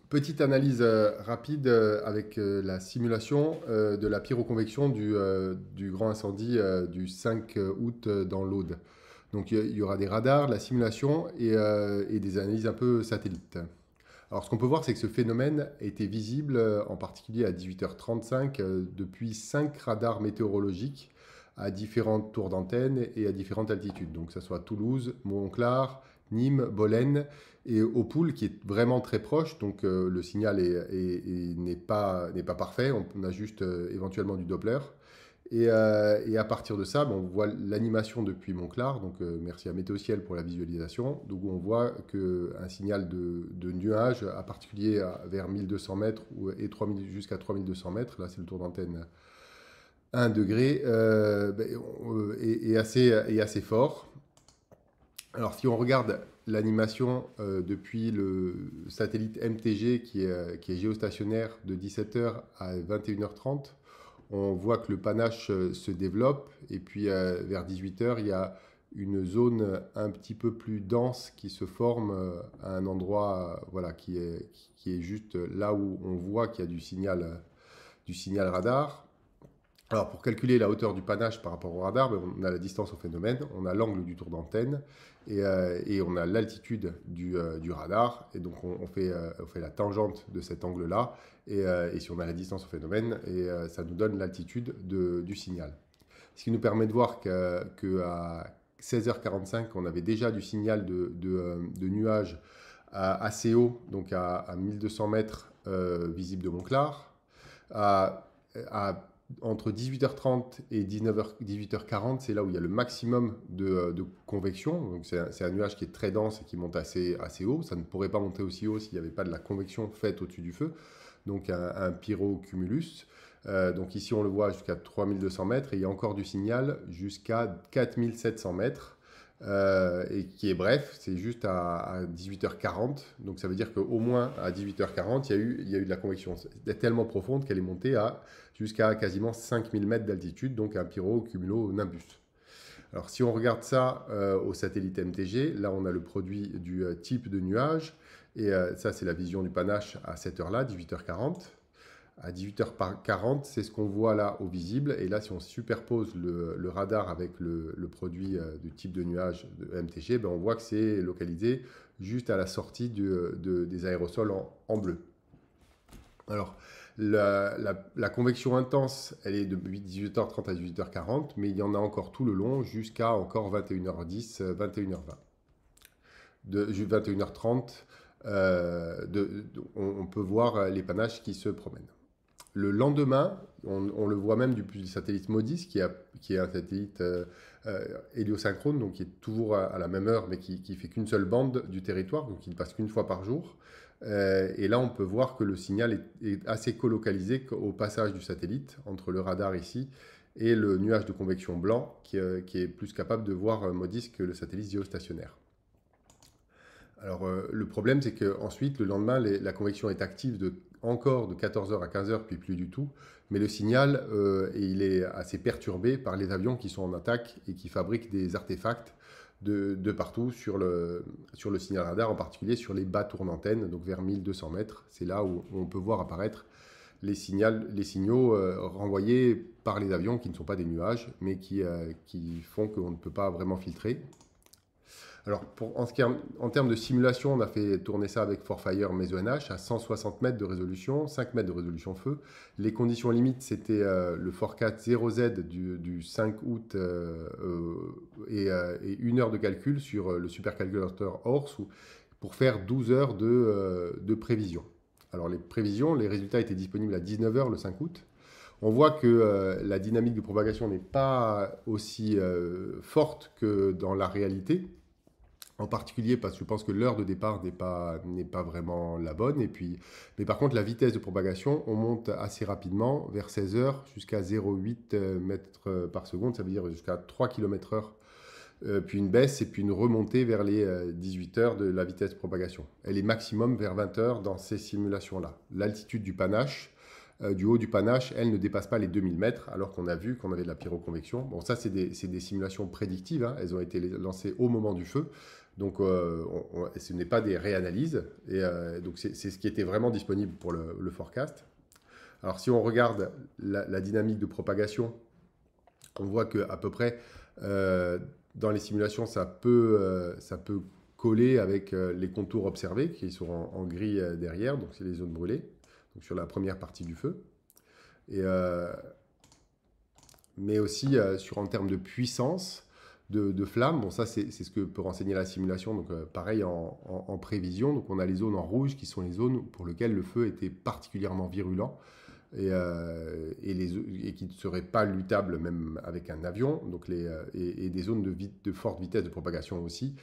Petite analyse rapide avec la simulation de la pyroconvection du grand incendie du 5 août dans l'Aude. Donc il y aura des radars, la simulation et des analyses un peu satellites. Alors ce qu'on peut voir, c'est que ce phénomène était visible en particulier à 18h35 depuis 5 radars météorologiques à différentes tours d'antenne et à différentes altitudes. Donc que ce soit Toulouse, Montclar, Nîmes, Bolène et Opoules qui est vraiment très proche. Donc le signal n'est pas parfait. On a juste éventuellement du Doppler. Et à partir de ça, ben, on voit l'animation depuis Montclar. Donc merci à Météo Ciel pour la visualisation. Donc on voit qu'un signal de nuage, à particulier vers 1200 mètres et jusqu'à 3200 mètres, là c'est le tour d'antenne 1 degré, est assez fort. Alors si on regarde l'animation depuis le satellite MTG qui est géostationnaire de 17h à 21h30, on voit que le panache se développe et puis vers 18h, il y a une zone un petit peu plus dense qui se forme à un endroit voilà, qui est juste là où on voit qu'il y a du signal radar. Alors, pour calculer la hauteur du panache par rapport au radar, ben, on a la distance au phénomène, on a l'angle du tour d'antenne et on a l'altitude du radar. Et donc, on fait la tangente de cet angle-là. Et si on a la distance au phénomène, ça nous donne l'altitude du signal. Ce qui nous permet de voir qu'à 16h45, on avait déjà du signal de nuages assez haut, donc à 1200 mètres visible de Montclar. À entre 18h30 et 18h40, c'est là où il y a le maximum de convection. C'est un nuage qui est très dense et qui monte assez haut. Ça ne pourrait pas monter aussi haut s'il n'y avait pas de la convection faite au-dessus du feu. Donc un pyrocumulus. Donc ici on le voit jusqu'à 3200 mètres et il y a encore du signal jusqu'à 4700 mètres. Et qui est bref, c'est juste à 18h40. Donc ça veut dire qu'au moins à 18h40, il y a eu de la convection tellement profonde qu'elle est montée jusqu'à quasiment 5000 mètres d'altitude, donc un pyrocumulonimbus. Alors si on regarde ça au satellite MTG, là on a le produit du type de nuage, et ça c'est la vision du panache à cette heure-là, 18h40. À 18h40, c'est ce qu'on voit là au visible. Et là, si on superpose le radar avec le produit du type de nuage de MTG, ben on voit que c'est localisé juste à la sortie des aérosols en bleu. Alors, la convection intense, elle est de 18h30 à 18h40, mais il y en a encore tout le long jusqu'à encore 21h10, 21h20. De 21h30, on peut voir les panaches qui se promènent. Le lendemain, on le voit même du satellite MODIS, qui est un satellite héliosynchrone, donc qui est toujours à la même heure, mais qui fait qu'une seule bande du territoire, donc il ne passe qu'une fois par jour. Et là, on peut voir que le signal est assez colocalisé au passage du satellite, entre le radar ici et le nuage de convection blanc, qui est plus capable de voir MODIS que le satellite géostationnaire. Alors, le problème, c'est qu'ensuite, le lendemain, la convection est active encore de 14h à 15h, puis plus du tout. Mais le signal, il est assez perturbé par les avions qui sont en attaque et qui fabriquent des artefacts de partout sur le signal radar, en particulier sur les bas tours d'antenne, donc vers 1200 mètres. C'est là où on peut voir apparaître les signaux renvoyés par les avions qui ne sont pas des nuages, mais qui font qu'on ne peut pas vraiment filtrer. Alors, en termes de simulation, on a fait tourner ça avec ForFire MesoNH à 160 mètres de résolution, 5 mètres de résolution feu. Les conditions limites, c'était le Forecast 0Z du 5 août et 1 heure de calcul sur le supercalculateur Horse pour faire 12 heures de prévision. Alors, les prévisions, les résultats étaient disponibles à 19h le 5 août. On voit que la dynamique de propagation n'est pas aussi forte que dans la réalité. En particulier parce que je pense que l'heure de départ n'est pas vraiment la bonne. Mais par contre, la vitesse de propagation, on monte assez rapidement, vers 16 heures, jusqu'à 0,8 mètres par seconde, ça veut dire jusqu'à 3 km/h. Puis une baisse et puis une remontée vers les 18 heures de la vitesse de propagation. Elle est maximum vers 20 heures dans ces simulations-là. L'altitude du panache, du haut du panache, elle ne dépasse pas les 2000 mètres, alors qu'on a vu qu'on avait de la pyroconvection. Bon, ça, c'est des simulations prédictives, hein. Elles ont été lancées au moment du feu. Donc, ce n'est pas des réanalyses. Et donc, c'est ce qui était vraiment disponible pour le forecast. Alors, si on regarde la dynamique de propagation, on voit qu'à peu près, dans les simulations, ça peut coller avec les contours observés, qui sont en gris derrière. Donc, c'est les zones brûlées, donc sur la première partie du feu. Et, mais aussi en termes de puissance de flamme. Bon, ça, c'est ce que peut renseigner la simulation. Donc, pareil en prévision. Donc, on a les zones en rouge qui sont les zones pour lesquelles le feu était particulièrement virulent et qui ne seraient pas luttables même avec un avion. Donc, et des zones de forte vitesse de propagation aussi,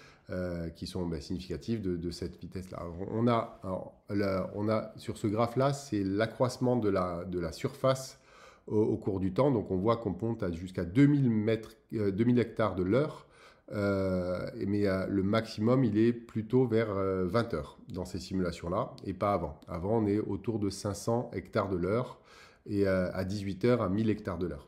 qui sont significatives de cette vitesse-là. On a sur ce graphe-là, c'est l'accroissement de la surface au cours du temps. Donc on voit qu'on monte jusqu'à 2000 hectares de l'heure, mais le maximum, il est plutôt vers 20 heures dans ces simulations-là, et pas avant. Avant, on est autour de 500 hectares de l'heure, et à 18 heures, à 1000 hectares de l'heure.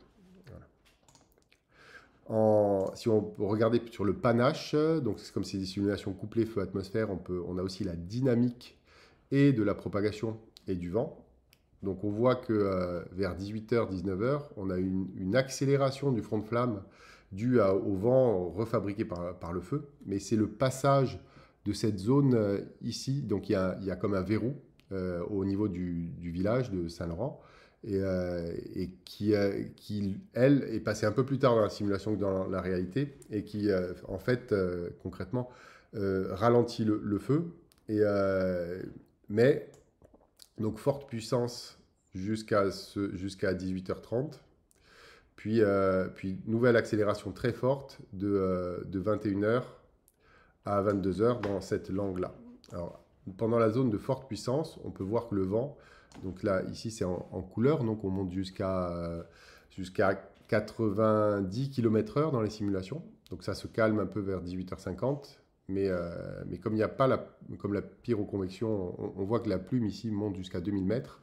Si on regardait sur le panache, donc c'est comme c'est des simulations couplées feu-atmosphère, on a aussi la dynamique et de la propagation et du vent. Donc on voit que vers 18h, 19h, on a une accélération du front de flamme due au vent refabriqué par le feu. Mais c'est le passage de cette zone ici. Donc il y a comme un verrou au niveau du village de Saint-Laurent. Et qui, elle, est passée un peu plus tard dans la simulation que dans la réalité. Et qui, en fait, concrètement, ralentit le feu. Mais... Donc, forte puissance jusqu'à 18h30. Puis, nouvelle accélération très forte de 21h à 22h dans cette langue-là. Alors, pendant la zone de forte puissance, on peut voir que le vent, donc là, ici, c'est en couleur, donc on monte jusqu'à 90 km/h dans les simulations. Donc, ça se calme un peu vers 18h50. Mais comme il n'y a pas comme la pyroconvection, on voit que la plume ici monte jusqu'à 2000 mètres.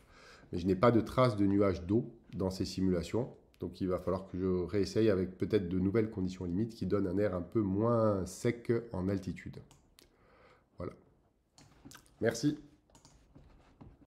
Mais je n'ai pas de traces de nuages d'eau dans ces simulations. Donc il va falloir que je réessaye avec peut-être de nouvelles conditions limites qui donnent un air un peu moins sec en altitude. Voilà. Merci.